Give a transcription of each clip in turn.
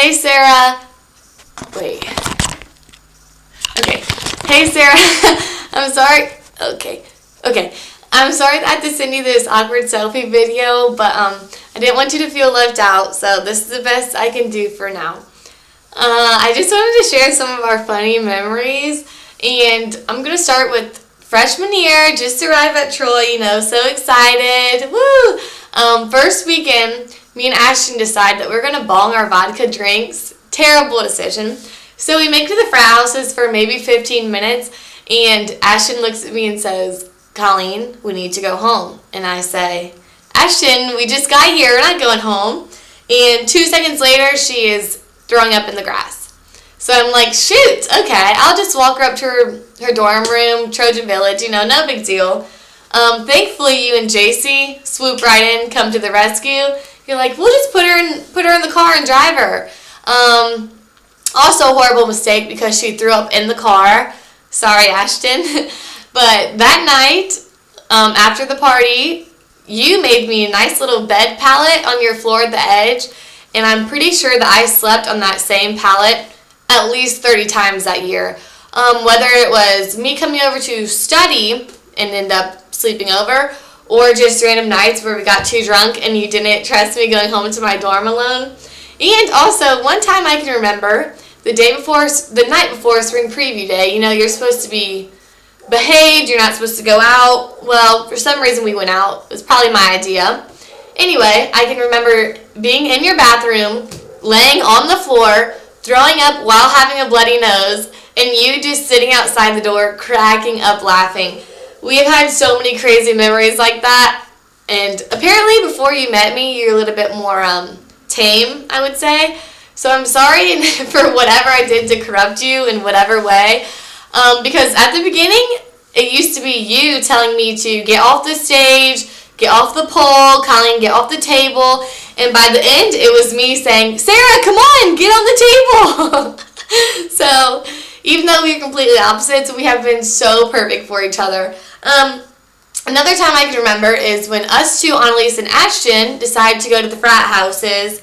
Hey, Sarah. Wait. Okay. Hey, Sarah. I'm sorry. Okay. I'm sorry that I had to send you this awkward selfie video, but I didn't want you to feel left out, so this is the best I can do for now. I just wanted to share some of our funny memories, and I'm going to start with freshman year, just arrived at Troy, so excited. Woo! First weekend, me and Ashton decide that we're going to bong our vodka drinks. Terrible decision. So we make it to the frat houses for maybe 15 minutes, and Ashton looks at me and says, Colleen, we need to go home. And I say, Ashton, we just got here, we're not going home. And 2 seconds later, she is throwing up in the grass. So I'm like, shoot, okay, I'll just walk her up to her dorm room, Trojan Village, no big deal. Thankfully, you and JC swoop right in, come to the rescue. You're like, we'll just put her in the car and drive her. Also a horrible mistake because she threw up in the car. Sorry, Ashton. But that night, after the party, you made me a nice little bed pallet on your floor at the edge, and I'm pretty sure that I slept on that same pallet at least 30 times that year. Whether it was me coming over to study and end up sleeping over, or just random nights where we got too drunk and you didn't trust me going home to my dorm alone. And also, one time I can remember, the night before spring preview day, you're supposed to be behaved, you're not supposed to go out. Well, for some reason we went out. It was probably my idea. Anyway, I can remember being in your bathroom, laying on the floor, throwing up while having a bloody nose, and you just sitting outside the door cracking up laughing. We have had so many crazy memories like that, and apparently before you met me, you're a little bit more tame, I would say. So I'm sorry for whatever I did to corrupt you in whatever way. Because at the beginning, it used to be you telling me to get off the stage, get off the pole, Colleen, get off the table. And by the end, it was me saying, Sarah, come on, get on the table. So even though we are completely opposites, we have been so perfect for each other. Another time I can remember is when us two, Annalise and Ashton, decided to go to the frat houses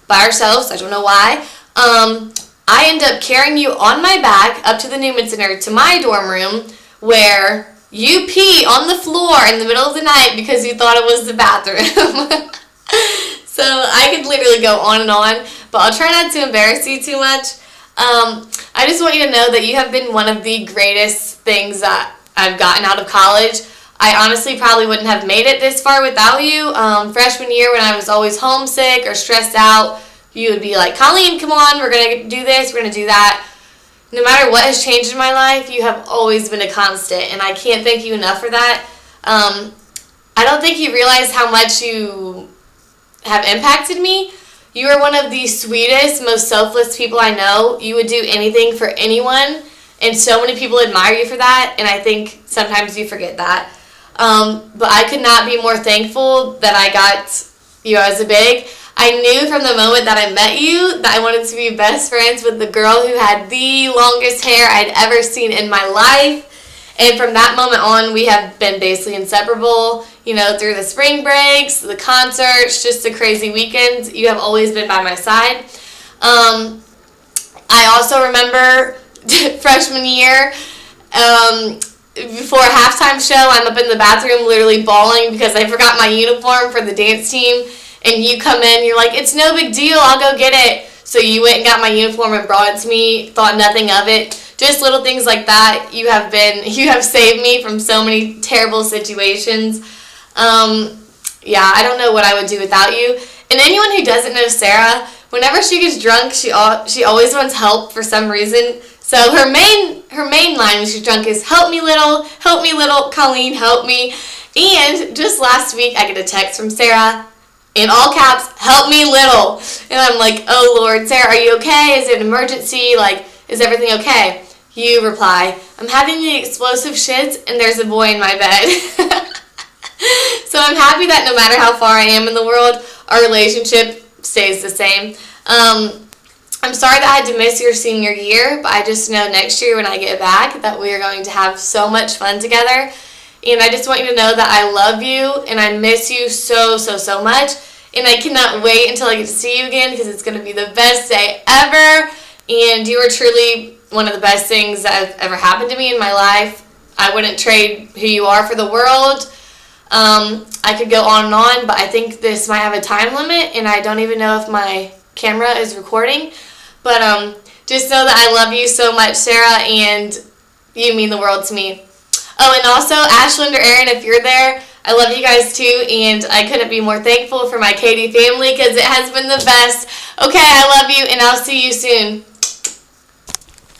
by ourselves. I don't know why. I end up carrying you on my back up to the Newman Center to my dorm room, where you pee on the floor in the middle of the night because you thought it was the bathroom. So I could literally go on and on, but I'll try not to embarrass you too much. I just want you to know that you have been one of the greatest things that I've gotten out of college. I honestly probably wouldn't have made it this far without you. Freshman year, when I was always homesick or stressed out, you would be like, Colleen, come on, we're going to do this, we're going to do that. No matter what has changed in my life, you have always been a constant, and I can't thank you enough for that. I don't think you realize how much you have impacted me. You are one of the sweetest, most selfless people I know. You would do anything for anyone, and so many people admire you for that, and I think sometimes you forget that. But I could not be more thankful that I got you as a big. I knew from the moment that I met you that I wanted to be best friends with the girl who had the longest hair I'd ever seen in my life. And from that moment on, we have been basically inseparable, through the spring breaks, the concerts, just the crazy weekends. You have always been by my side. I also remember freshman year, before a halftime show, I'm up in the bathroom literally bawling because I forgot my uniform for the dance team. And you come in, you're like, it's no big deal, I'll go get it. So you went and got my uniform and brought it to me, thought nothing of it. Just little things like that. You have saved me from so many terrible situations. I don't know what I would do without you. And anyone who doesn't know Sarah, whenever she gets drunk, she always wants help for some reason. So her main line when she's drunk is, help me little, Colleen, help me. And just last week, I get a text from Sarah, in all caps, help me little. And I'm like, oh Lord, Sarah, are you okay? Is it an emergency? Is everything okay? You reply, I'm having the explosive shits and there's a boy in my bed. So I'm happy that no matter how far I am in the world, our relationship stays the same. I'm sorry that I had to miss your senior year, but I just know next year when I get back that we are going to have so much fun together. And I just want you to know that I love you and I miss you so, so, so much. And I cannot wait until I get to see you again because it's going to be the best day ever. And you are truly one of the best things that have ever happened to me in my life. I wouldn't trade who you are for the world. I could go on and on, but I think this might have a time limit, and I don't even know if my camera is recording. But just know that I love you so much, Sarah, and you mean the world to me. Oh, and also, Ashland or Aaron, if you're there, I love you guys too, and I couldn't be more thankful for my Katie family because it has been the best. Okay, I love you, and I'll see you soon.